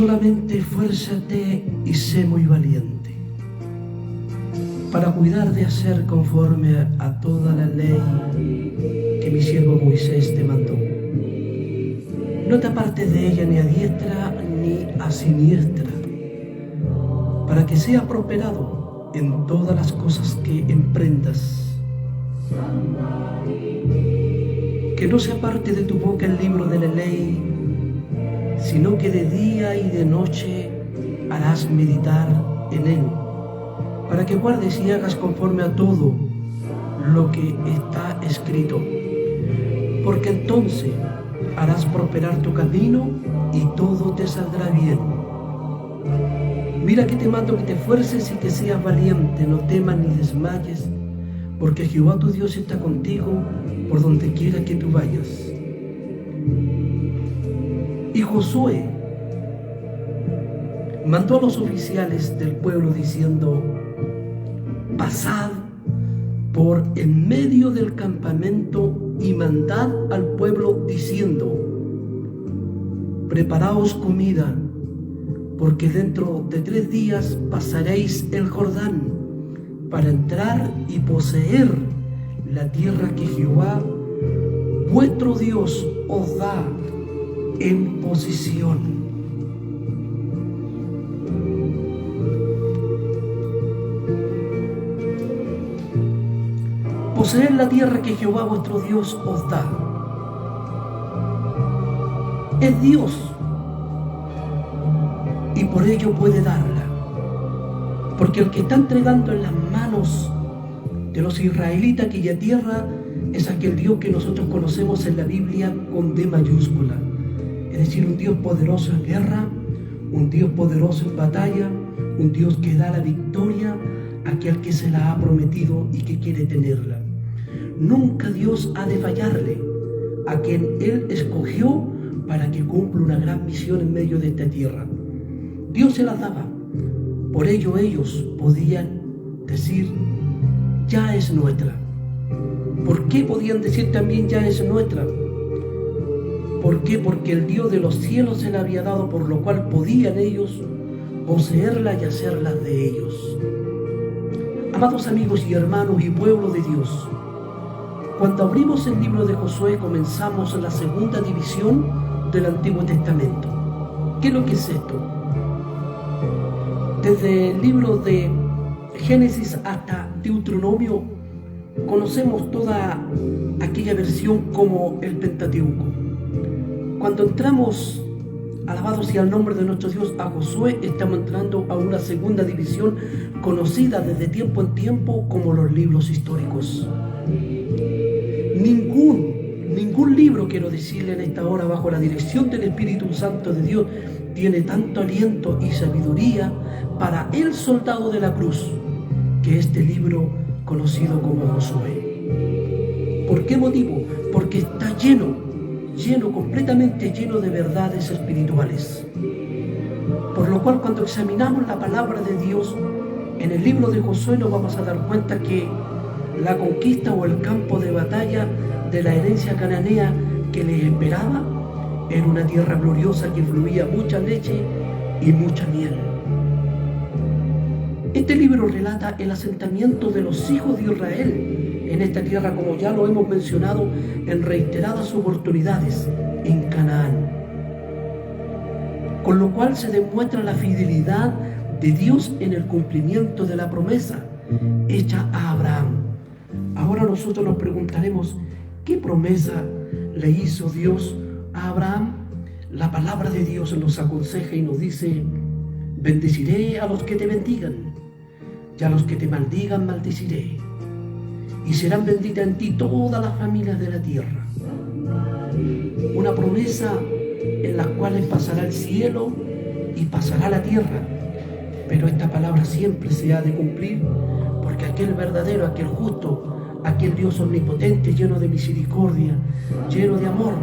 solamente esfuérzate y sé muy valiente para cuidar de hacer conforme a toda la ley que mi siervo Moisés te mandó. No te apartes de ella ni a diestra ni a siniestra, para que sea prosperado en todas las cosas que emprendas. Que no se aparte de tu boca el libro de la ley, sino que de día y de noche harás meditar en él, para que guardes y hagas conforme a todo lo que está escrito, porque entonces harás prosperar tu camino y todo te saldrá bien. Mira que te mando que te esfuerces y que seas valiente, no temas ni desmayes, porque Jehová tu Dios está contigo por donde quiera que tú vayas. Y Josué mandó a los oficiales del pueblo diciendo: pasad por en medio del campamento y mandad al pueblo diciendo: preparaos comida, porque dentro de 3 días pasaréis el Jordán para entrar y poseer la tierra que Jehová vuestro Dios os da en posesión. Poseer la tierra que Jehová vuestro Dios os da. Es Dios y por ello puede darla, porque el que está entregando en las manos de los israelitas aquella tierra es aquel Dios que nosotros conocemos en la Biblia con D mayúscula, es decir, un Dios poderoso en guerra, un Dios poderoso en batalla, un Dios que da la victoria a aquel que se la ha prometido y que quiere tenerla. Nunca Dios ha de fallarle a quien Él escogió para que cumpla una gran misión en medio de esta tierra. Dios se las daba, por ello ellos podían decir: ya es nuestra. ¿Por qué podían decir también ya es nuestra? ¿Por qué? Porque el Dios de los cielos se la había dado, por lo cual podían ellos poseerla y hacerla de ellos. Amados amigos y hermanos y pueblo de Dios, cuando abrimos el libro de Josué comenzamos la segunda división del Antiguo Testamento. ¿Qué es lo que es esto? Desde el libro de Génesis hasta Deuteronomio conocemos toda aquella versión como el Pentateuco. Cuando entramos, alabado sea el nombre de nuestro Dios, a Josué, estamos entrando a una segunda división conocida desde tiempo en tiempo como los libros históricos. Ningún libro, quiero decirle en esta hora, bajo la dirección del Espíritu Santo de Dios, tiene tanto aliento y sabiduría para el soldado de la cruz que este libro conocido como Josué. ¿Por qué motivo? Porque está completamente lleno de verdades espirituales. Por lo cual, cuando examinamos la palabra de Dios en el libro de Josué, nos vamos a dar cuenta que la conquista o el campo de batalla de la herencia cananea que les esperaba era una tierra gloriosa que fluía mucha leche y mucha miel. Este libro relata el asentamiento de los hijos de Israel en esta tierra, como ya lo hemos mencionado en reiteradas oportunidades, en Canaán. Con lo cual se demuestra la fidelidad de Dios en el cumplimiento de la promesa hecha a Abraham. Ahora nosotros nos preguntaremos: ¿qué promesa le hizo Dios a Abraham? La palabra de Dios nos aconseja y nos dice: bendeciré a los que te bendigan, y a los que te maldigan maldeciré, y serán benditas en ti todas las familias de la tierra. Una promesa en la cual pasará el cielo y pasará la tierra, pero esta palabra siempre se ha de cumplir, porque aquel verdadero, aquel justo, aquel Dios omnipotente, lleno de misericordia, lleno de amor,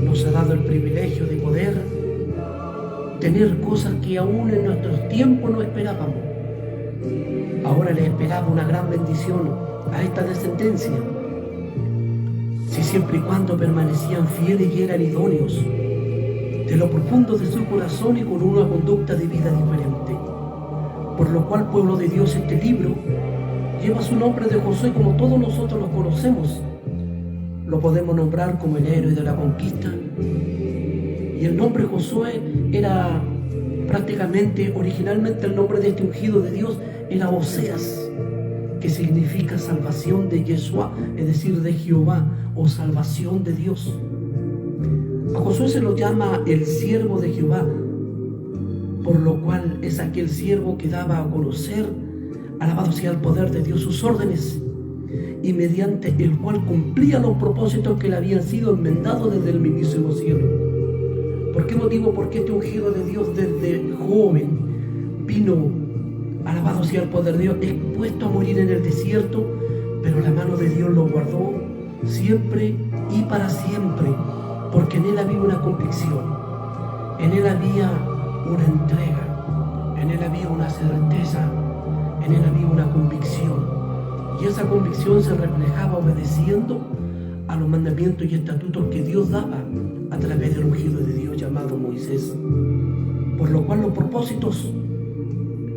nos ha dado el privilegio de poder tener cosas que aún en nuestros tiempos no esperábamos. Ahora le esperaba una gran bendición a esta descendencia, si siempre y cuando permanecían fieles y eran idóneos. de lo profundo de su corazón y con una conducta de vida diferente. Por lo cual, pueblo de Dios, este libro lleva su nombre de Josué, como todos nosotros lo conocemos. Lo podemos nombrar como el héroe de la conquista. Y el nombre Josué era prácticamente, originalmente el nombre de este ungido de Dios era Oseas, que significa salvación de Yeshua, es decir, de Jehová, o salvación de Dios. A Josué se lo llama el siervo de Jehová, por lo cual es aquel siervo que daba a conocer, alabado sea el poder de Dios, sus órdenes, y mediante el cual cumplía los propósitos que le habían sido enmendados desde el mismísimo cielo. ¿Por qué motivo? Porque este ungido de Dios desde joven vino, alabado sea el poder de Dios, expuesto a morir en el desierto, pero la mano de Dios lo guardó siempre y para siempre, porque en él había una convicción, en él había una entrega, en él había una certeza, en él había una convicción. Y esa convicción se reflejaba obedeciendo a los mandamientos y estatutos que Dios daba a través del ungido de Dios llamado Moisés. Por lo cual los propósitos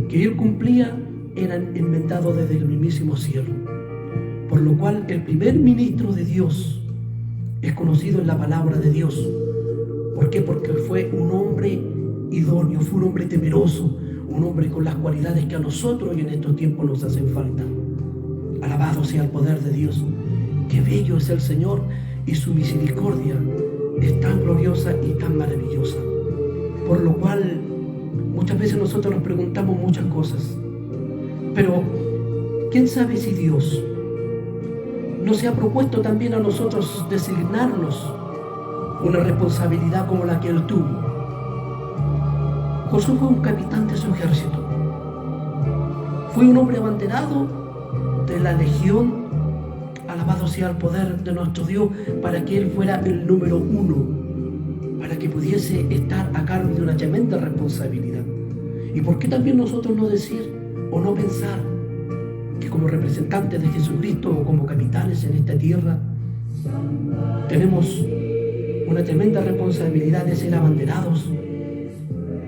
que él cumplía eran enmendados desde el mismísimo cielo. Por lo cual el primer ministro de Dios es conocido en la palabra de Dios. ¿Por qué? Porque fue un hombre idóneo, fue un hombre temeroso, un hombre con las cualidades que a nosotros y en estos tiempos nos hacen falta. Alabado sea el poder de Dios. Qué bello es el Señor, y su misericordia es tan gloriosa y tan maravillosa. Por lo cual muchas veces nosotros nos preguntamos muchas cosas, pero ¿quién sabe si Dios no se ha propuesto también a nosotros designarnos una responsabilidad como la que él tuvo? Josué fue un capitán de su ejército, fue un hombre abanderado de la legión, alabado sea el poder de nuestro Dios, para que él fuera el número uno, para que pudiese estar a cargo de una tremenda responsabilidad. ¿Y por qué también nosotros no decir o no pensar que como representantes de Jesucristo o como capitanes en esta tierra tenemos una tremenda responsabilidad de ser abanderados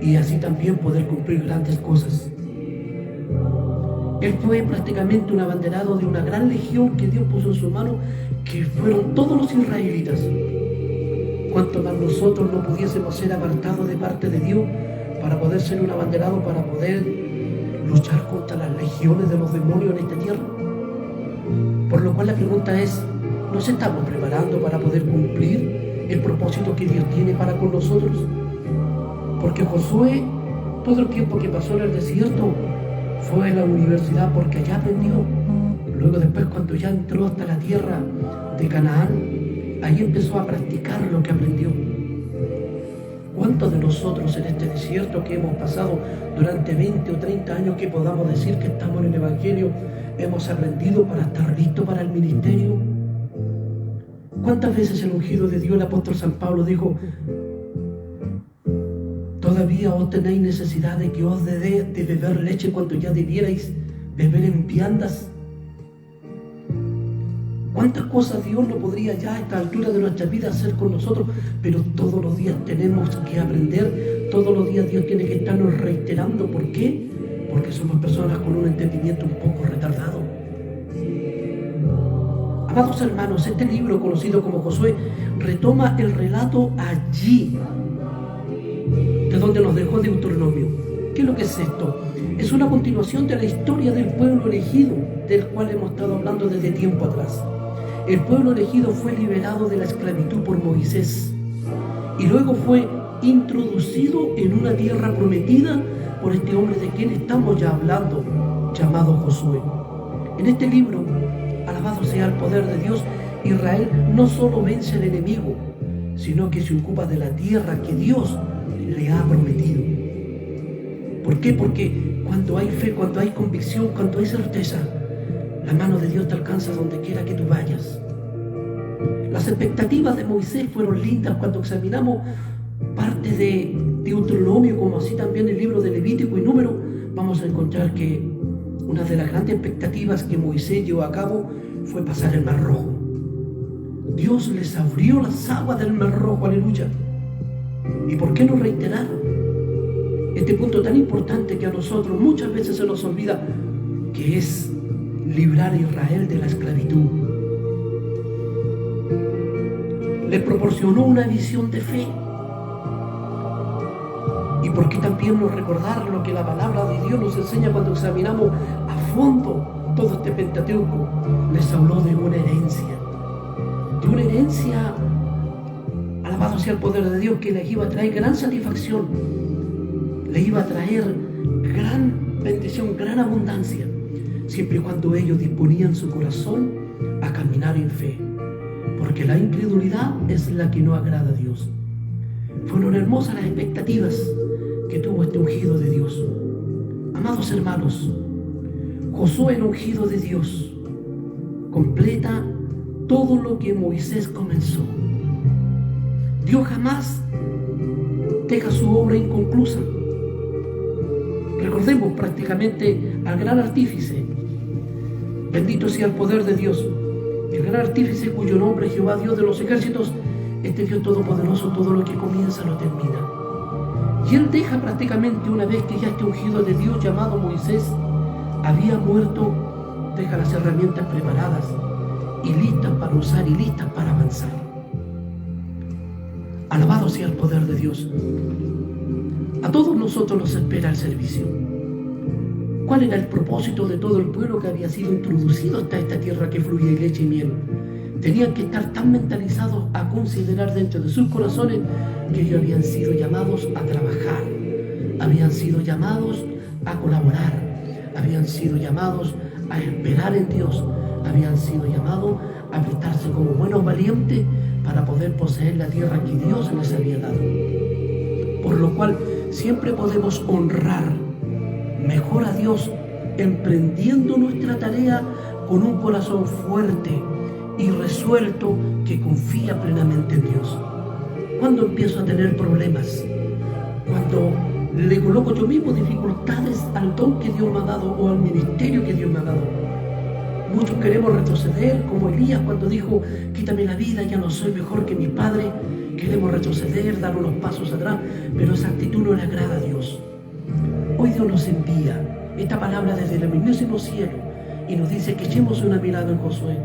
y así también poder cumplir grandes cosas? Él fue prácticamente un abanderado de una gran legión que Dios puso en su mano, que fueron todos los israelitas. Cuanto más nosotros no pudiésemos ser apartados de parte de Dios para poder ser un abanderado, para poder luchar contra las legiones de los demonios en esta tierra. Por lo cual la pregunta es, ¿nos estamos preparando para poder cumplir el propósito que Dios tiene para con nosotros? Porque Josué, todo el tiempo que pasó en el desierto, fue a la universidad porque allá aprendió. Luego después, cuando ya entró hasta la tierra de Canaán, ahí empezó a practicar lo que aprendió. ¿Cuántos de nosotros en este desierto que hemos pasado durante 20 o 30 años, que podamos decir que estamos en el Evangelio, hemos aprendido para estar listos para el ministerio? ¿Cuántas veces el ungido de Dios, el apóstol San Pablo, dijo: todavía os tenéis necesidad de que os dé de beber leche cuando ya debierais beber en viandas? ¿Cuántas cosas Dios no podría ya a esta altura de nuestra vida hacer con nosotros? Pero todos los días tenemos que aprender, todos los días Dios tiene que estarnos reiterando. ¿Por qué? Porque somos personas con un entendimiento un poco retardado. Amados hermanos, este libro conocido como Josué retoma el relato allí de donde nos dejó Deuteronomio. ¿Qué es lo que es esto? Es una continuación de la historia del pueblo elegido, del cual hemos estado hablando desde tiempo atrás. El pueblo elegido fue liberado de la esclavitud por Moisés y luego fue introducido en una tierra prometida por este hombre de quien estamos ya hablando, llamado Josué. En este libro, alabado sea el poder de Dios, Israel no solo vence al enemigo, sino que se ocupa de la tierra que Dios le ha prometido. ¿Por qué? Porque cuando hay fe, cuando hay convicción, cuando hay certeza, la mano de Dios te alcanza donde quiera que tú vayas. Las expectativas de Moisés fueron lindas. Cuando examinamos parte de Deuteronomio, como así también el libro de Levítico y Número, vamos a encontrar que una de las grandes expectativas que Moisés llevó a cabo fue pasar el Mar Rojo. Dios les abrió las aguas del Mar Rojo, aleluya. ¿Y por qué no reiterar este punto tan importante que a nosotros muchas veces se nos olvida, que es librar a Israel de la esclavitud? Le proporcionó una visión de fe. ¿Y por qué también no recordar lo que la palabra de Dios nos enseña cuando examinamos a fondo todo este Pentateuco? Les habló de una herencia. De una herencia, alabado sea el poder de Dios, que les iba a traer gran satisfacción. Les iba a traer gran bendición, gran abundancia, siempre y cuando ellos disponían su corazón a caminar en fe. Porque la incredulidad es la que no agrada a Dios. Fueron hermosas las expectativas que tuvo este ungido de Dios. Amados hermanos, Josué, el ungido de Dios, completa todo lo que Moisés comenzó. Dios jamás deja su obra inconclusa. Recordemos prácticamente al gran artífice, bendito sea el poder de Dios, el gran artífice cuyo nombre es Jehová, Dios de los ejércitos. Este Dios todopoderoso, todo lo que comienza lo termina. Y él deja prácticamente, una vez que ya este ungido de Dios llamado Moisés había muerto, deja las herramientas preparadas y listas para usar y listas para avanzar. Alabado sea el poder de Dios. A todos nosotros nos espera el servicio. ¿Cuál era el propósito de todo el pueblo que había sido introducido hasta esta tierra que fluye leche y miel? Tenían que estar tan mentalizados a considerar dentro de sus corazones que ellos habían sido llamados a trabajar, habían sido llamados a colaborar, habían sido llamados a esperar en Dios, habían sido llamados a prestarse como buenos valientes para poder poseer la tierra que Dios les había dado. Por lo cual siempre podemos honrar mejor a Dios emprendiendo nuestra tarea con un corazón fuerte y resuelto que confía plenamente en Dios. Cuando empiezo a tener problemas, cuando le coloco yo mismo dificultades al don que Dios me ha dado o al ministerio que Dios me ha dado, muchos queremos retroceder, como Elías cuando dijo: quítame la vida, ya no soy mejor que mi padre. Queremos retroceder, dar unos pasos atrás, pero esa actitud no le agrada a Dios. Hoy Dios nos envía esta palabra desde el mismísimo cielo y nos dice que echemos una mirada en Josué,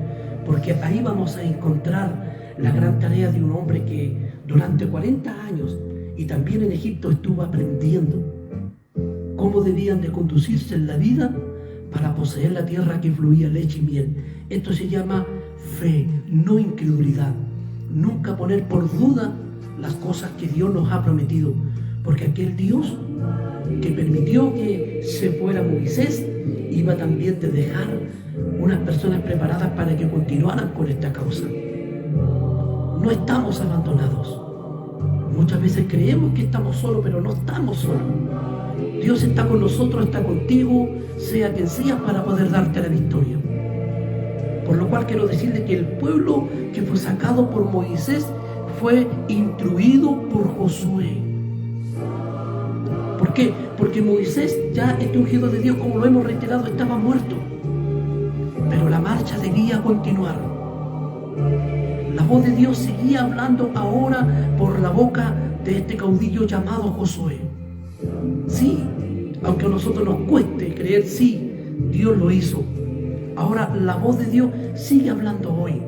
porque ahí vamos a encontrar la gran tarea de un hombre que durante 40 años y también en Egipto estuvo aprendiendo cómo debían de conducirse en la vida para poseer la tierra que fluía leche y miel. Esto se llama fe, no incredulidad. Nunca poner por duda las cosas que Dios nos ha prometido, porque aquel Dios que permitió que se fuera Moisés iba también de dejar unas personas preparadas para que continuaran con esta causa. No estamos abandonados. Muchas veces creemos que estamos solos, pero no estamos solos. Dios está con nosotros, está contigo, sea quien sea, para poder darte la victoria. Por lo cual quiero decirle que el pueblo que fue sacado por Moisés fue instruido por Josué. ¿Por qué? Porque Moisés, ya este ungido de Dios, como lo hemos reiterado, estaba muerto. Pero la marcha debía continuar. La voz de Dios seguía hablando ahora por la boca de este caudillo llamado Josué. Sí, aunque a nosotros nos cueste creer, sí, Dios lo hizo. Ahora la voz de Dios sigue hablando hoy.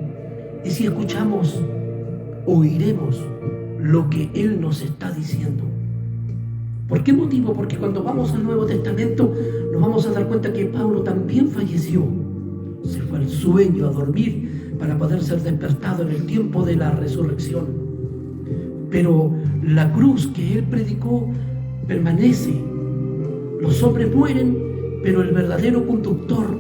Y si escuchamos, oiremos lo que Él nos está diciendo. ¿Por qué motivo? Porque cuando vamos al Nuevo Testamento nos vamos a dar cuenta que Pablo también falleció. Se fue al sueño, a dormir, para poder ser despertado en el tiempo de la resurrección. Pero la cruz que él predicó permanece. Los hombres mueren, pero el verdadero conductor,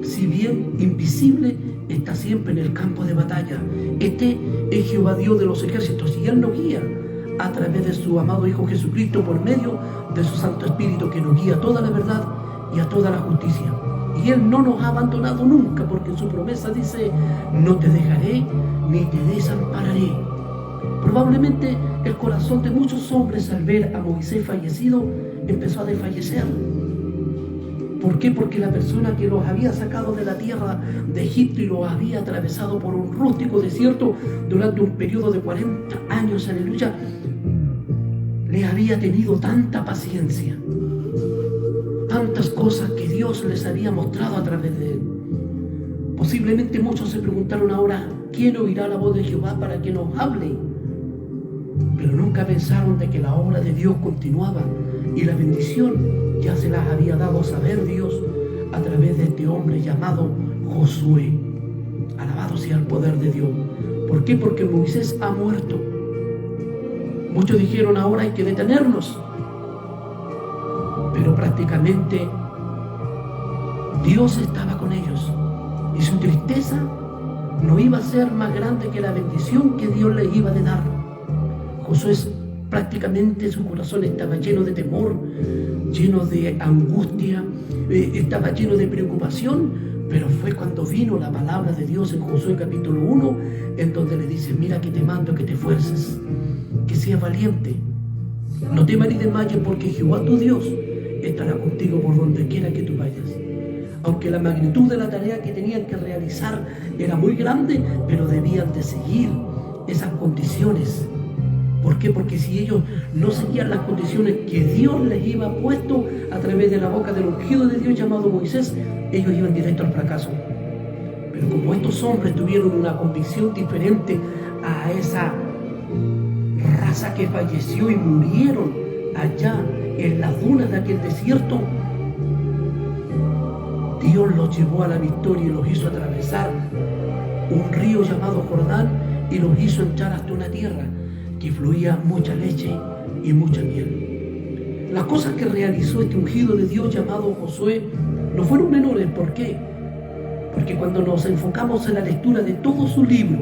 si bien invisible, está siempre en el campo de batalla. Este es Jehová, Dios de los ejércitos, y Él nos guía a través de su amado Hijo Jesucristo, por medio de su Santo Espíritu, que nos guía a toda la verdad y a toda la justicia. Y Él no nos ha abandonado nunca, porque en su promesa dice: no te dejaré ni te desampararé. Probablemente el corazón de muchos hombres, al ver a Moisés fallecido, empezó a desfallecer. ¿Por qué? Porque la persona que los había sacado de la tierra de Egipto y los había atravesado por un rústico desierto durante un periodo de 40 años, aleluya, les había tenido tanta paciencia, tantas cosas que Dios les había mostrado a través de él. Posiblemente muchos se preguntaron ahora, ¿quién oirá la voz de Jehová para que nos hable? Pero nunca pensaron de que la obra de Dios continuaba y la bendición ya se las había dado a saber Dios a través de este hombre llamado Josué. Alabado sea el poder de Dios. ¿Por qué? Porque Moisés ha muerto. Muchos dijeron, ahora hay que detenernos. Pero prácticamente Dios estaba con ellos. Y su tristeza no iba a ser más grande que la bendición que Dios les iba a dar. Josué prácticamente su corazón estaba lleno de temor, lleno de angustia, estaba lleno de preocupación, pero fue cuando vino la palabra de Dios en Josué capítulo 1, en donde le dice, mira que te mando que te esfuerces, que seas valiente, no temas ni desmayes, porque Jehová tu Dios estará contigo por donde quiera que tú vayas. Aunque la magnitud de la tarea que tenían que realizar era muy grande, pero debían de seguir esas condiciones. ¿Por qué? Porque si ellos no seguían las condiciones que Dios les iba puesto a través de la boca del ungido de Dios llamado Moisés, ellos iban directo al fracaso. Pero como estos hombres tuvieron una convicción diferente a esa raza que falleció y murieron allá en las dunas de aquel desierto, Dios los llevó a la victoria y los hizo atravesar un río llamado Jordán y los hizo entrar hasta una tierra que fluía mucha leche y mucha miel. Las cosas que realizó este ungido de Dios llamado Josué no fueron menores. ¿Por qué? Porque cuando nos enfocamos en la lectura de todo su libro,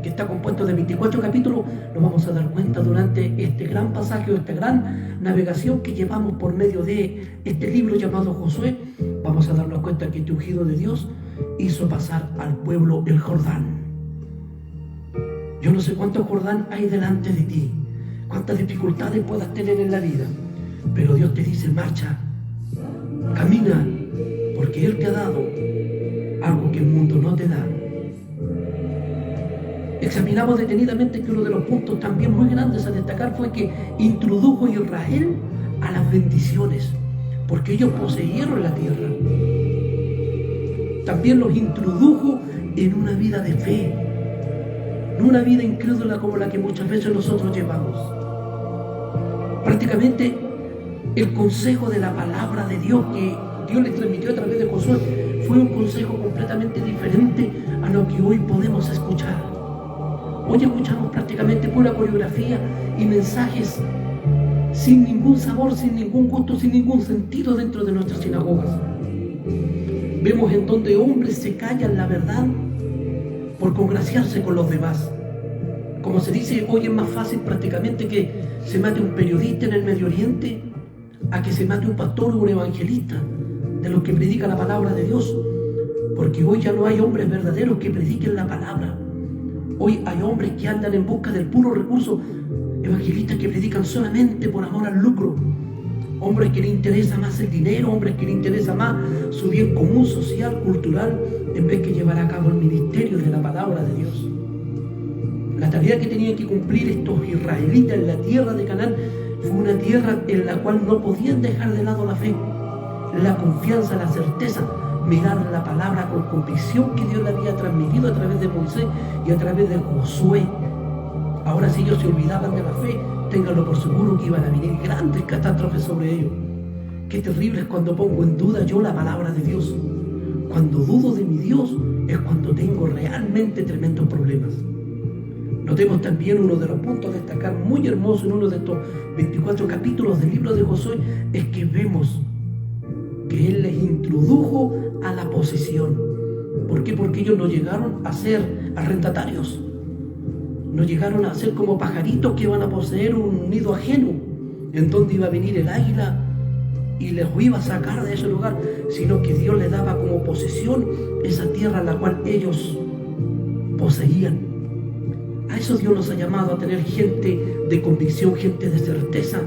que está compuesto de 24 capítulos, nos vamos a dar cuenta durante este gran pasaje o esta gran navegación que llevamos por medio de este libro llamado Josué, vamos a darnos cuenta que este ungido de Dios hizo pasar al pueblo el Jordán. Yo no sé cuánto Jordán hay delante de ti, cuántas dificultades puedas tener en la vida, pero Dios te dice, marcha, camina, porque Él te ha dado algo que el mundo no te da. Examinamos detenidamente que uno de los puntos también muy grandes a destacar fue que introdujo a Israel a las bendiciones, porque ellos poseyeron la tierra. También los introdujo en una vida de fe, no una vida incrédula como la que muchas veces nosotros llevamos. Prácticamente el consejo de la palabra de Dios que Dios les transmitió a través de Josué fue un consejo completamente diferente a lo que hoy podemos escuchar. Hoy escuchamos prácticamente pura coreografía y mensajes sin ningún sabor, sin ningún gusto, sin ningún sentido dentro de nuestras sinagogas. Vemos en donde hombres se callan la verdad por congraciarse con los demás. Como se dice, hoy es más fácil prácticamente que se mate un periodista en el Medio Oriente a que se mate un pastor o un evangelista de los que predican la palabra de Dios, porque hoy ya no hay hombres verdaderos que prediquen la palabra. Hoy hay hombres que andan en busca del puro recurso, evangelistas que predican solamente por amor al lucro, hombres que les interesa más el dinero, hombres que les interesa más su bien común, social, cultural, en vez que llevar a cabo el ministerio de la palabra de Dios. La tarea que tenían que cumplir estos israelitas en la tierra de Canaán fue una tierra en la cual no podían dejar de lado la fe, la confianza, la certeza, mirar la palabra con convicción que Dios le había transmitido a través de Moisés y a través de Josué. Ahora, si ellos se olvidaban de la fe, ténganlo por seguro que iban a venir grandes catástrofes sobre ellos. Qué terrible es cuando pongo en duda yo la palabra de Dios. Cuando dudo de mi Dios es cuando tengo realmente tremendos problemas. Notemos también uno de los puntos a destacar muy hermoso en uno de estos 24 capítulos del libro de Josué, es que vemos que Él les introdujo a la posesión. ¿Por qué? Porque ellos no llegaron a ser arrendatarios, no llegaron a ser como pajaritos que van a poseer un nido ajeno, en donde iba a venir el águila y les iba a sacar de ese lugar, sino que Dios les daba como posesión esa tierra en la cual ellos poseían. A eso Dios nos ha llamado, a tener gente de convicción, gente de certeza.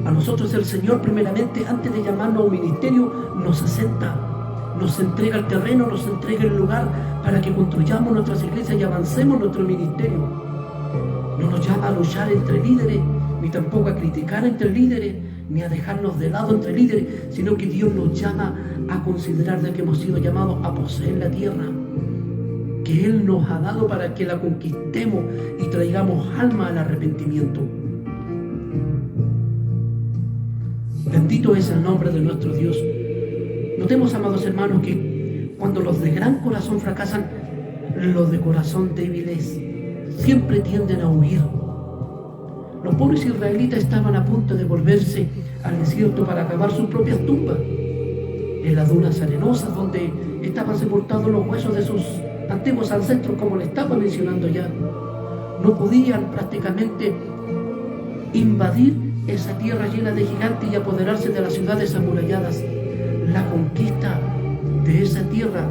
A nosotros el Señor, primeramente, antes de llamarnos a un ministerio, nos asenta, nos entrega el terreno, nos entrega el lugar para que construyamos nuestras iglesias y avancemos nuestro ministerio. No nos llama a luchar entre líderes ni tampoco a criticar entre líderes, ni a dejarnos de lado entre líderes, sino que Dios nos llama a considerar de que hemos sido llamados a poseer la tierra que Él nos ha dado para que la conquistemos y traigamos alma al arrepentimiento. Bendito es el nombre de nuestro Dios. Notemos, amados hermanos, que cuando los de gran corazón fracasan, los de corazón débiles siempre tienden a huir. Los pobres israelitas estaban a punto de volverse al desierto para cavar sus propias tumbas, en las dunas arenosas donde estaban sepultados los huesos de sus antiguos ancestros, como le estaba mencionando ya. No podían prácticamente invadir esa tierra llena de gigantes y apoderarse de las ciudades amuralladas. La conquista de esa tierra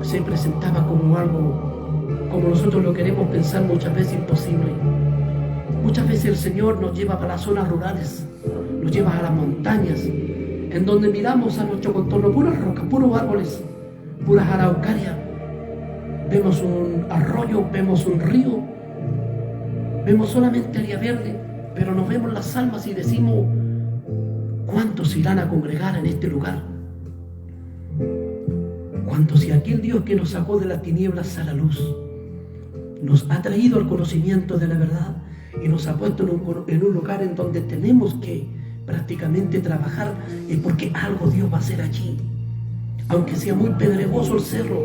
se presentaba como algo, como nosotros lo queremos pensar, muchas veces imposible. Muchas veces el Señor nos lleva para las zonas rurales, nos lleva a las montañas, en donde miramos a nuestro contorno puras rocas, puros árboles, puras araucarias. Vemos un arroyo, vemos un río, vemos solamente área verde, pero nos vemos las almas y decimos, ¿cuántos irán a congregar en este lugar? Cuando si aquel Dios que nos sacó de las tinieblas a la luz, nos ha traído al conocimiento de la verdad y nos ha puesto en un lugar en donde tenemos que prácticamente trabajar, es porque algo Dios va a hacer allí. Aunque sea muy pedregoso el cerro,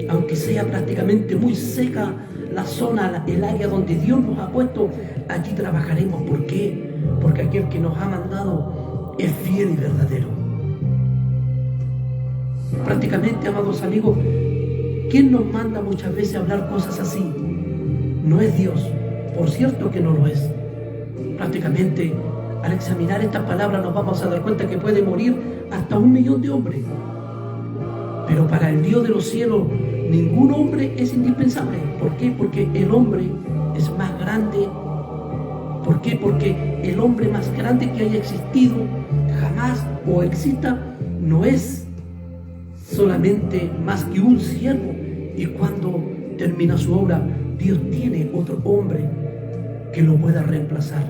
aunque sea prácticamente muy seca la zona, el área donde Dios nos ha puesto, allí trabajaremos. ¿Por qué? Porque aquel que nos ha mandado es fiel y verdadero. Prácticamente, amados amigos, ¿quién nos manda muchas veces a hablar cosas así? No es Dios, por cierto que no lo es. Prácticamente, al examinar estas palabras nos vamos a dar cuenta que puede morir hasta 1 millón de hombres. Pero para el Dios de los cielos, ningún hombre es indispensable. ¿Por qué? Porque el hombre es más grande. ¿Por qué? Porque el hombre más grande que haya existido jamás o exista no es solamente más que un siervo. Y cuando termina su obra, Dios tiene otro hombre que lo pueda reemplazar.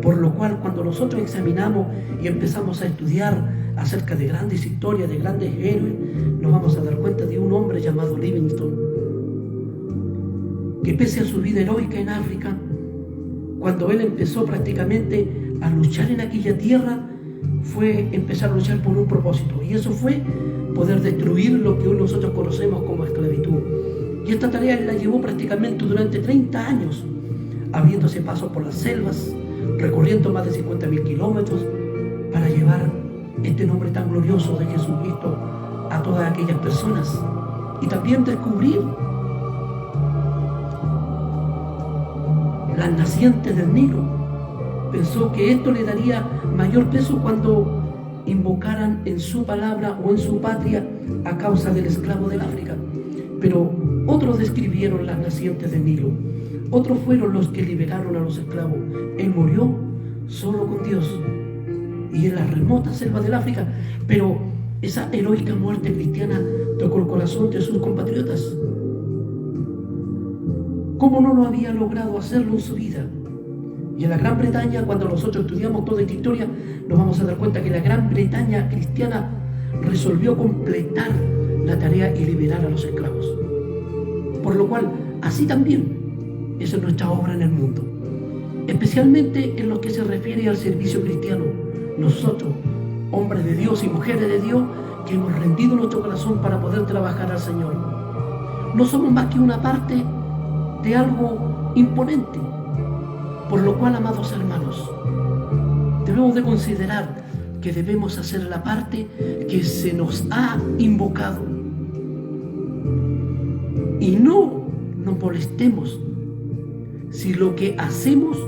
Por lo cual, cuando nosotros examinamos y empezamos a estudiar acerca de grandes historias, de grandes héroes, nos vamos a dar cuenta de un hombre llamado Livingstone, que pese a su vida heroica en África, cuando él empezó prácticamente a luchar en aquella tierra, fue empezar a luchar por un propósito, y eso fue poder destruir lo que hoy nosotros conocemos como esclavitud. Y esta tarea él la llevó prácticamente durante 30 años, abriéndose paso por las selvas, recorriendo más de 50.000 kilómetros para llevar este nombre tan glorioso de Jesucristo a todas aquellas personas, y también descubrir las nacientes del Nilo. Pensó que esto le daría mayor peso cuando invocaran en su palabra o en su patria a causa del esclavo del África. Pero otros describieron las nacientes del Nilo, otros fueron los que liberaron a los esclavos. Él murió solo con Dios y en las remotas selvas del África, pero esa heroica muerte cristiana tocó el corazón de sus compatriotas. ¿Cómo no lo había logrado hacerlo en su vida? Y en la Gran Bretaña, cuando nosotros estudiamos toda esta historia, nos vamos a dar cuenta que la Gran Bretaña cristiana resolvió completar la tarea y liberar a los esclavos. Por lo cual, así también, esa es nuestra obra en el mundo. Especialmente en lo que se refiere al servicio cristiano. Nosotros, hombres de Dios y mujeres de Dios, que hemos rendido nuestro corazón para poder trabajar al Señor, no somos más que una parte de algo imponente. Por lo cual, amados hermanos, debemos de considerar que debemos hacer la parte que se nos ha invocado. Y no nos molestemos si lo que hacemos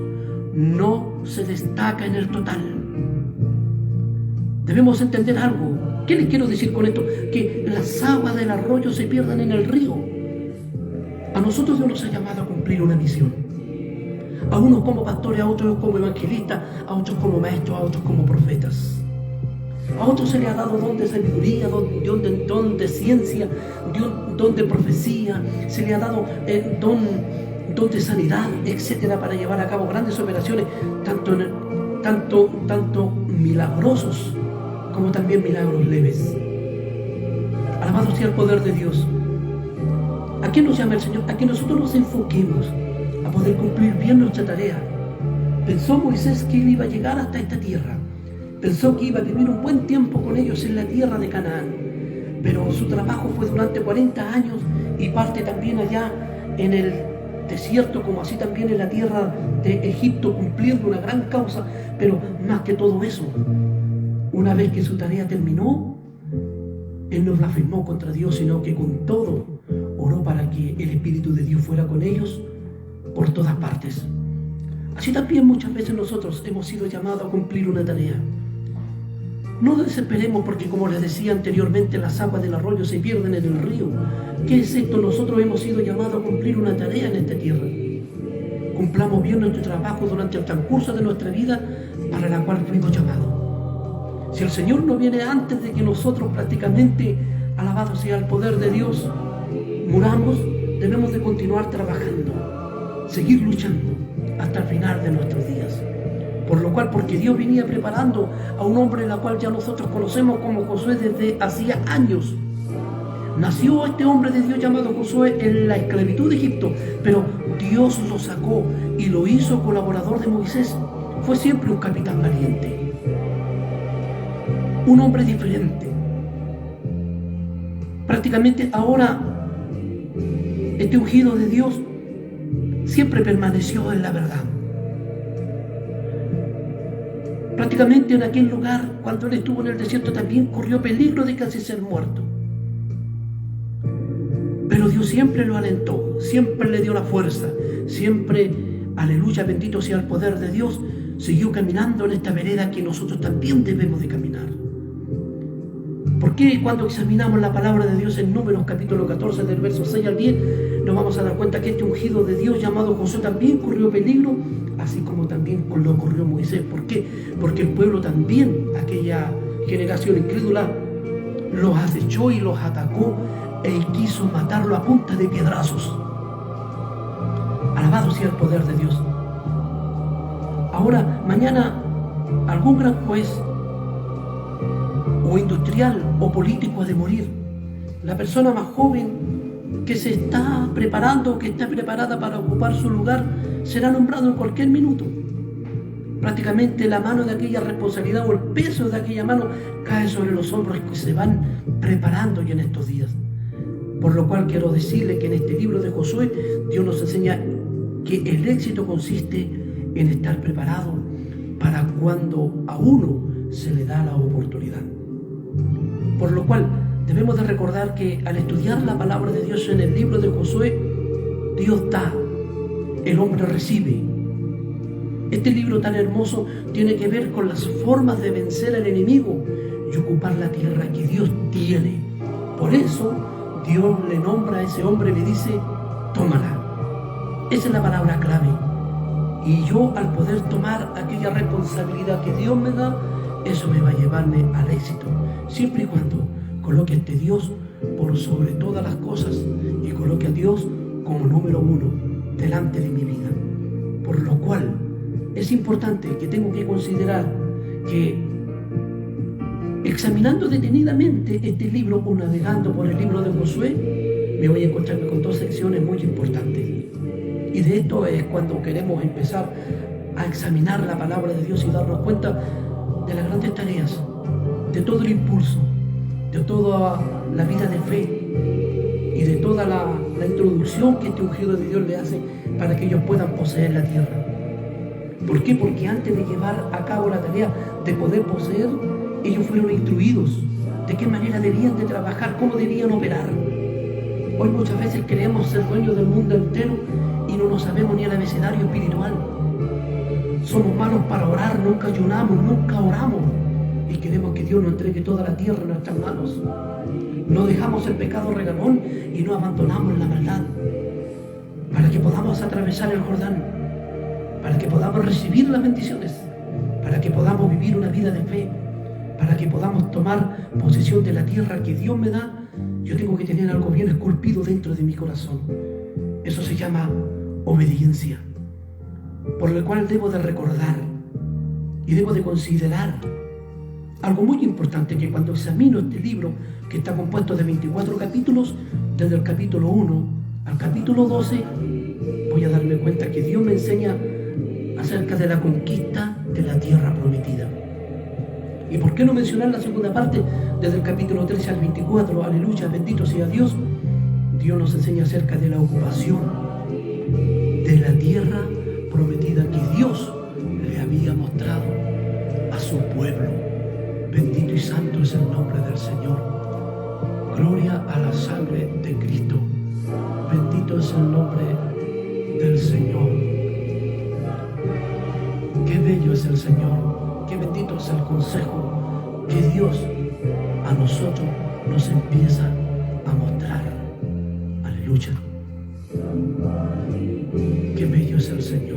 no se destaca en el total. Debemos entender algo. ¿Qué les quiero decir con esto? Que las aguas del arroyo se pierdan en el río. A nosotros Dios nos ha llamado a cumplir una misión. A unos como pastores, a otros como evangelistas, a otros como maestros, a otros como profetas. A otros se les ha dado don de sabiduría, don de ciencia, don de profecía, se les ha dado don don de sanidad, etcétera, para llevar a cabo grandes operaciones, tanto milagrosos como también milagros leves. Alabado sea el poder de Dios. ¿A qué nos llama el Señor? A que nosotros nos enfoquemos a poder cumplir bien nuestra tarea. Pensó Moisés que él iba a llegar hasta esta tierra. Pensó que iba a vivir un buen tiempo con ellos en la tierra de Canaán. Pero su trabajo fue durante 40 años y parte también allá en el desierto, como así también en la tierra de Egipto, cumpliendo una gran causa. Pero más que todo eso, una vez que su tarea terminó, él no blasfemó contra Dios, sino que con todo oró para que el Espíritu de Dios fuera con ellos por todas partes. Así también muchas veces nosotros hemos sido llamados a cumplir una tarea. No desesperemos porque, como les decía anteriormente, las aguas del arroyo se pierden en el río. ¿Qué es esto? Nosotros hemos sido llamados a cumplir una tarea en esta tierra. Cumplamos bien nuestro trabajo durante el transcurso de nuestra vida para la cual fuimos llamados. Si el Señor no viene antes de que nosotros prácticamente, alabado sea el poder de Dios, muramos, debemos de continuar trabajando, seguir luchando hasta el final de nuestros días. Por lo cual, porque Dios venía preparando a un hombre, la cual ya nosotros conocemos como Josué desde hacía años. Nació este hombre de Dios llamado Josué en la esclavitud de Egipto, pero Dios lo sacó y lo hizo colaborador de Moisés. Fue siempre un capitán valiente, un hombre diferente. Prácticamente ahora, este ungido de Dios siempre permaneció en la verdad. Prácticamente en aquel lugar, cuando él estuvo en el desierto, también corrió peligro de casi ser muerto. Pero Dios siempre lo alentó, siempre le dio la fuerza, siempre, aleluya, bendito sea el poder de Dios, siguió caminando en esta vereda que nosotros también debemos de caminar. ¿Por qué cuando examinamos la palabra de Dios en Números capítulo 14 del verso 6 al 10 nos vamos a dar cuenta que este ungido de Dios llamado Josué también corrió peligro, así como también lo corrió Moisés? ¿Por qué? Porque el pueblo también, aquella generación incrédula, los acechó y los atacó e quiso matarlo a punta de piedrazos. Alabado sea el poder de Dios. Ahora, mañana, algún gran juez o industrial o político ha de morir. La persona más joven que se está preparando, que está preparada para ocupar su lugar, será nombrado en cualquier minuto. Prácticamente la mano de aquella responsabilidad o el peso de aquella mano cae sobre los hombros que se van preparando ya en estos días. Por lo cual quiero decirle que en este libro de Josué Dios nos enseña que el éxito consiste en estar preparado para cuando a uno se le da la oportunidad. Por lo cual debemos de recordar que al estudiar la palabra de Dios en el libro de Josué, Dios da, el hombre recibe. Este libro tan hermoso tiene que ver con las formas de vencer al enemigo y ocupar la tierra que Dios tiene. Por eso Dios le nombra a ese hombre y le dice, tómala. Esa es la palabra clave. Y yo, al poder tomar aquella responsabilidad que Dios me da, eso me va a llevarme al éxito, siempre y cuando coloque a Dios por sobre todas las cosas y coloque a Dios como número uno delante de mi vida. Por lo cual es importante que tengo que considerar que, examinando detenidamente este libro o navegando por el libro de Josué, me voy a encontrarme con dos secciones muy importantes. Y de esto es cuando queremos empezar a examinar la palabra de Dios y darnos cuenta de las grandes tareas, de todo el impulso, de toda la vida de fe y de toda la introducción que este ungido de Dios le hace para que ellos puedan poseer la tierra. ¿Por qué? Porque antes de llevar a cabo la tarea de poder poseer, ellos fueron instruidos de qué manera debían de trabajar, cómo debían operar. Hoy muchas veces queremos ser dueños del mundo entero y no nos sabemos ni el abecedario espiritual. Somos malos para orar, nunca ayunamos, nunca oramos y queremos que Dios nos entregue toda la tierra en nuestras manos. No dejamos el pecado regalón y no abandonamos la maldad para que podamos atravesar el Jordán, para que podamos recibir las bendiciones, para que podamos vivir una vida de fe, para que podamos tomar posesión de la tierra que Dios me da. Yo tengo que tener algo bien esculpido dentro de mi corazón. Eso se llama obediencia, por el cual debo de recordar y debo de considerar algo muy importante, que cuando examino este libro, que está compuesto de 24 capítulos, desde el capítulo 1 al capítulo 12, voy a darme cuenta que Dios me enseña acerca de la conquista de la tierra prometida. ¿Y por qué no mencionar la segunda parte, desde el capítulo 13 al 24? Aleluya, bendito sea Dios. Dios nos enseña acerca de la ocupación de la tierra prometida que Dios le había mostrado a su pueblo. Bendito y santo es el nombre del Señor. Gloria a la sangre de Cristo. Bendito es el nombre del Señor. Qué bello es el Señor. Qué bendito es el consejo que Dios a nosotros nos empieza a mostrar. Aleluya. Qué bello es el Señor.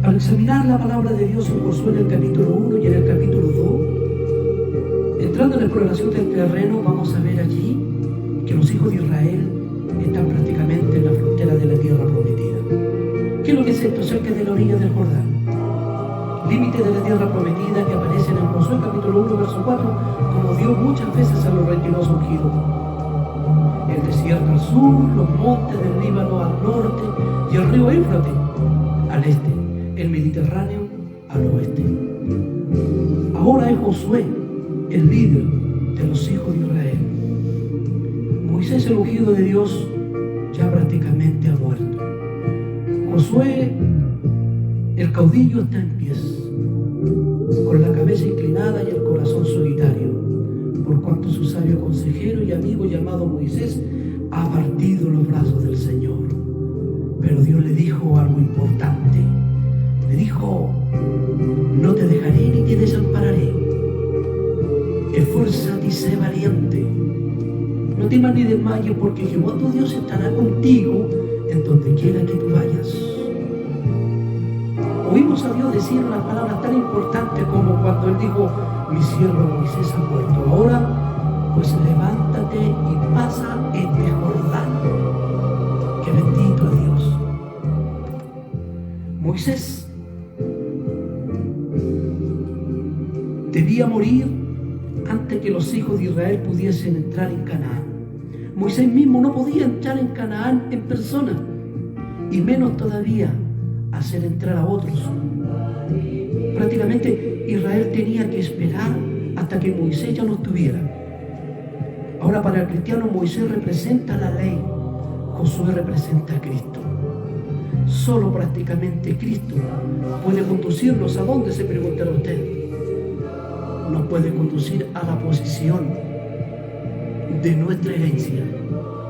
Al examinar la palabra de Dios en Josué en el capítulo 1 y en el capítulo 2, entrando en la exploración del terreno, vamos a ver allí que los hijos de Israel están prácticamente en la frontera de la tierra prometida. ¿Qué es lo que es esto? Cerca de la orilla del Jordán, límite de la tierra prometida, que aparece en el Josué capítulo 1 verso 4, como Dios muchas veces a los retiró ungidos. El desierto al sur, los montes del Líbano al norte y el río Éufrates al este, el Mediterráneo al oeste. Ahora es Josué el líder de los hijos de Israel. Moisés, el ungido de Dios, ya prácticamente ha muerto. Josué, el caudillo, está en pies, con la cabeza inclinada y el corazón solitario, por cuanto su sabio consejero y amigo llamado Moisés ha partido los brazos del Señor. Pero Dios le dijo algo importante. Le dijo: no te dejaré ni te desampararé. Esfuérzate y sé valiente. No temas ni desmayes, porque Jehová tu Dios estará contigo en donde quiera que tú vayas. Oímos a Dios decir unas palabras tan importantes como cuando Él dijo: mi siervo Moisés ha muerto. Ahora pues levántate y pasa este Jordán, Moisés debía morir antes que los hijos de Israel pudiesen entrar en Canaán. Moisés mismo no podía entrar en Canaán en persona, y menos todavía hacer entrar a otros. Prácticamente Israel tenía que esperar hasta que Moisés ya no estuviera. Ahora, para el cristiano, Moisés representa la ley, Josué representa a Cristo. Solo prácticamente Cristo puede conducirnos a dónde, se preguntará usted. Nos puede conducir a la posición de nuestra herencia.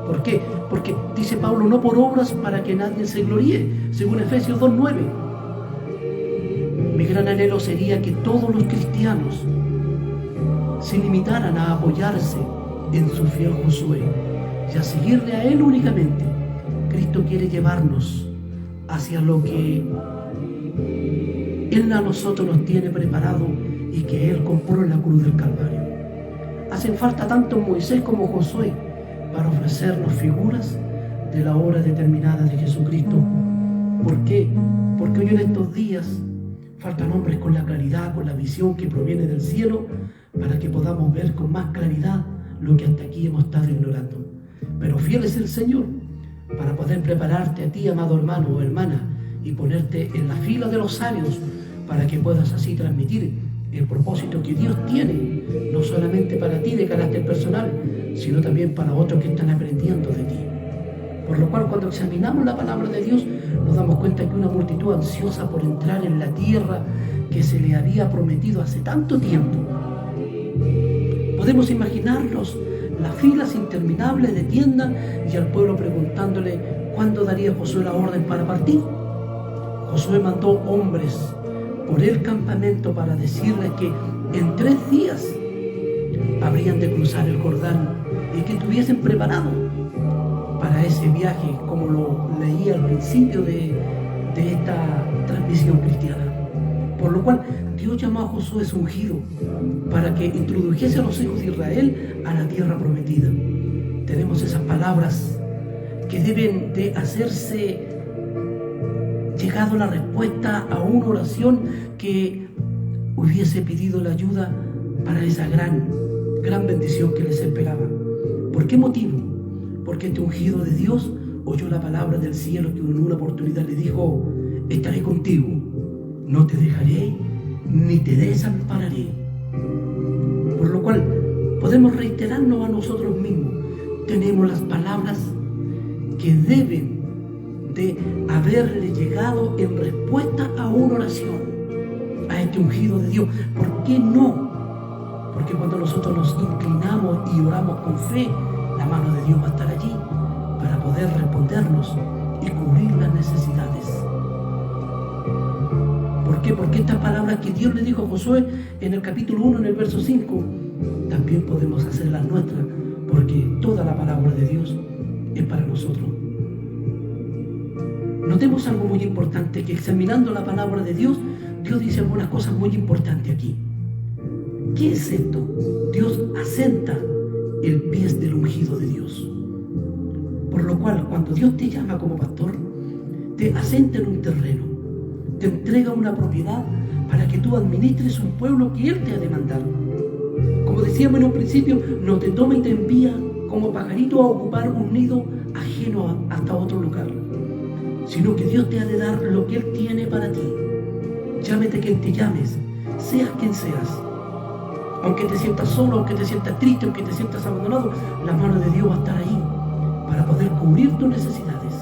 ¿Por qué? Porque dice Pablo, no por obras para que nadie se gloríe, según Efesios 2:9. Mi gran anhelo sería que todos los cristianos se limitaran a apoyarse en su fiel Josué y a seguirle a él únicamente. Cristo quiere llevarnos hacia lo que Él a nosotros nos tiene preparado y que Él compró en la cruz del Calvario. Hacen falta tanto Moisés como Josué para ofrecernos figuras de la obra determinada de Jesucristo. ¿Por qué? Porque hoy en estos días faltan hombres con la claridad, con la visión que proviene del cielo, para que podamos ver con más claridad lo que hasta aquí hemos estado ignorando. Pero fiel es el Señor para poder prepararte a ti, amado hermano o hermana, y ponerte en la fila de los sabios para que puedas así transmitir el propósito que Dios tiene, no solamente para ti de carácter personal, sino también para otros que están aprendiendo de ti. Por lo cual, cuando examinamos la palabra de Dios, nos damos cuenta que una multitud ansiosa por entrar en la tierra que se le había prometido hace tanto tiempo. Podemos imaginarnos las filas interminables de tiendas y al pueblo preguntándole cuándo daría Josué la orden para partir. Josué mandó hombres por el campamento para decirles que en 3 días habrían de cruzar el Jordán y que estuviesen preparados para ese viaje, como lo leí al principio de esta transmisión cristiana. Por lo cual Dios llamó a Josué su ungido para que introdujese a los hijos de Israel a la tierra prometida. Tenemos esas palabras que deben de hacerse llegado la respuesta a una oración que hubiese pedido la ayuda para esa gran bendición que les esperaba. ¿Por qué motivo? Porque este ungido de Dios oyó la palabra del cielo que en una oportunidad le dijo: estaré contigo, no te dejaré ni te desampararé. Por lo cual podemos reiterarnos a nosotros mismos. Tenemos las palabras que deben de haberle llegado en respuesta a una oración, a este ungido de Dios. ¿Por qué no? Porque cuando nosotros nos inclinamos y oramos con fe, la mano de Dios va a estar allí para poder respondernos y cubrir las necesidades. ¿Por qué? Porque estas palabras que Dios le dijo a Josué en el capítulo 1, en el verso 5, también podemos hacerlas nuestras, porque toda la palabra de Dios es para nosotros. Notemos algo muy importante, que examinando la palabra de Dios, Dios dice algunas cosas muy importantes aquí. ¿Qué es esto? Dios asenta el pie del ungido de Dios. Por lo cual, cuando Dios te llama como pastor, te asenta en un terreno, te entrega una propiedad para que tú administres un pueblo que Él te ha demandado. Como decíamos en un principio, no te toma y te envía como pajarito a ocupar un nido ajeno hasta otro lugar, sino que Dios te ha de dar lo que Él tiene para ti. Llámete quien te llames, seas quien seas. Aunque te sientas solo, aunque te sientas triste, aunque te sientas abandonado, la mano de Dios va a estar ahí para poder cubrir tus necesidades.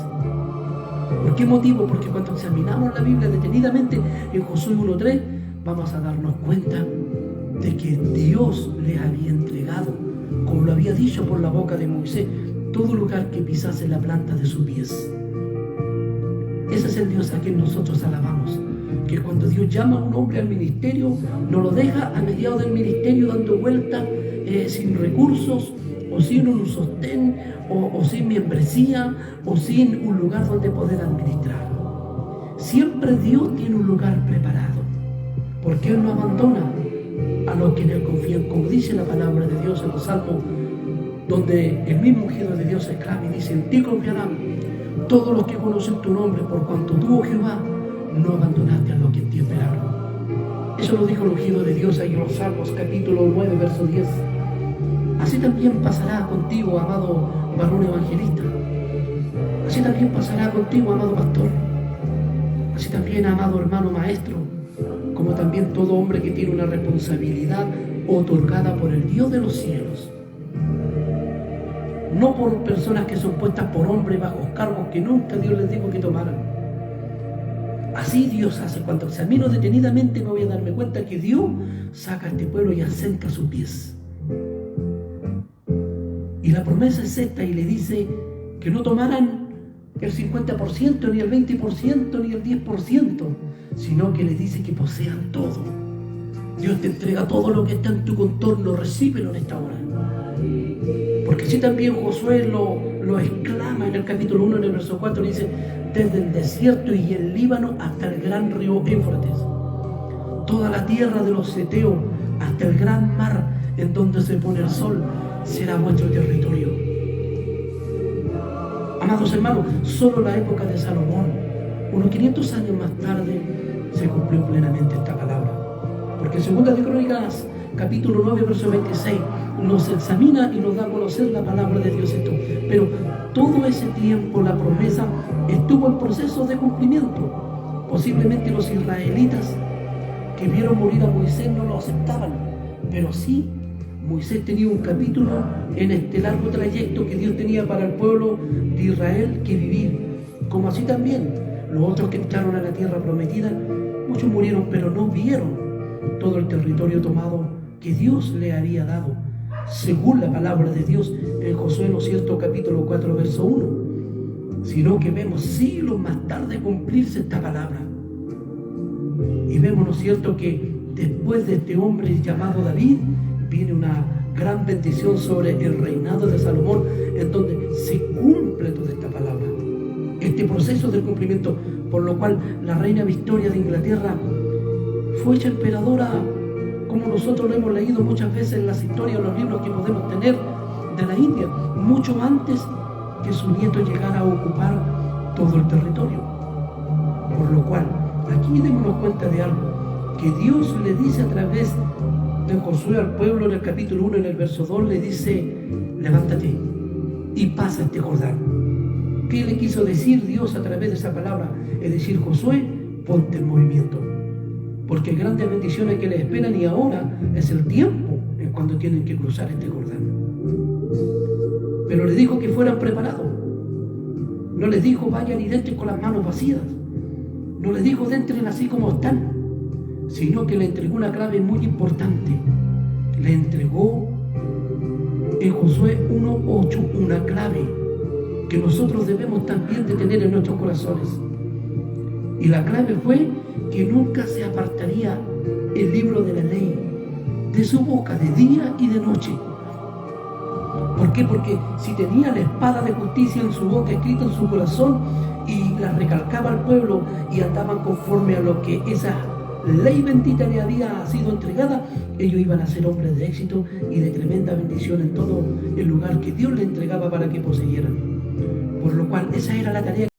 ¿Por qué motivo? Porque cuando examinamos la Biblia detenidamente en Josué 1:3, vamos a darnos cuenta de que Dios les había entregado, como lo había dicho por la boca de Moisés, todo lugar que pisase la planta de sus pies. Ese es el Dios a quien nosotros alabamos, que cuando Dios llama a un hombre al ministerio, no lo deja a mediados del ministerio dando vueltas sin recursos, o sin un sostén, o sin membresía, o sin un lugar donde poder administrar. Siempre Dios tiene un lugar preparado, porque Él no abandona a los que en Él confían, como dice la palabra de Dios en los Salmos, donde el mismo ungido de Dios exclama y dice: en ti confiarán todos los que conocen tu nombre, por cuanto tú, oh Jehová, no abandonaste a los que en ti esperaron. Eso lo dijo el ungido de Dios ahí en los Salmos, capítulo 9, verso 10. Así también pasará contigo, amado varón evangelista. Así también pasará contigo, amado pastor. Así también, amado hermano maestro, como también todo hombre que tiene una responsabilidad otorgada por el Dios de los cielos. No por personas que son puestas por hombres bajo cargos que nunca Dios les dijo que tomaran. Así Dios hace. Cuando examino detenidamente me voy a darme cuenta que Dios saca a este pueblo y acerca sus pies. Y la promesa es esta, y le dice que no tomaran el 50%, ni el 20%, ni el 10%, sino que le dice que posean todo. Dios te entrega todo lo que está en tu contorno, recíbelo en esta hora. Porque así también Josué lo exclama en el capítulo 1, en el verso 4, le dice: desde el desierto y el Líbano hasta el gran río Éufrates, toda la tierra de los Heteos hasta el gran mar en donde se pone el sol, será vuestro territorio. Amados hermanos, solo la época de Salomón, unos 500 años más tarde, se cumplió plenamente esta palabra. Porque en 2 de Crónicas, capítulo 9, verso 26, nos examina y nos da a conocer la palabra de Dios esto. Pero todo ese tiempo la promesa estuvo en proceso de cumplimiento. Posiblemente los israelitas que vieron morir a Moisés no lo aceptaban, pero sí, Moisés tenía un capítulo en este largo trayecto que Dios tenía para el pueblo de Israel que vivir. Como así también los otros que entraron a la tierra prometida, muchos murieron, pero no vieron todo el territorio tomado que Dios le había dado, según la palabra de Dios en Josué, ¿no es cierto?, capítulo 4, verso 1. Sino que vemos siglos más tarde cumplirse esta palabra. Y vemos, ¿no es cierto?, que después de este hombre llamado David, viene una gran bendición sobre el reinado de Salomón, en donde se cumple toda esta palabra. Este proceso de cumplimiento, por lo cual la reina Victoria de Inglaterra fue hecha emperadora, como nosotros lo hemos leído muchas veces en las historias o los libros que podemos tener de la India, mucho antes que su nieto llegara a ocupar todo el territorio. Por lo cual, aquí démonos cuenta de algo, que Dios le dice a través de Josué al pueblo en el capítulo 1, en el verso 2, le dice: levántate y pasa este Jordán. ¿Qué le quiso decir Dios a través de esa palabra? Es decir, Josué, ponte en movimiento, porque hay grandes bendiciones que les esperan y ahora es el tiempo en cuando tienen que cruzar este Jordán. Pero les dijo que fueran preparados. No les dijo vayan y entren con las manos vacías. No les dijo entren así como están, sino que le entregó una clave muy importante. Le entregó en Josué 1:8 una clave que nosotros debemos también de tener en nuestros corazones. Y la clave fue que nunca se apartaría el libro de la ley de su boca, de día y de noche. ¿Por qué? Porque si tenía la espada de justicia en su boca, escrita en su corazón, y la recalcaba al pueblo y andaban conforme a lo que esa ley bendita le había sido entregada, ellos iban a ser hombres de éxito y de tremenda bendición en todo el lugar que Dios le entregaba para que poseyeran. Por lo cual esa era la tarea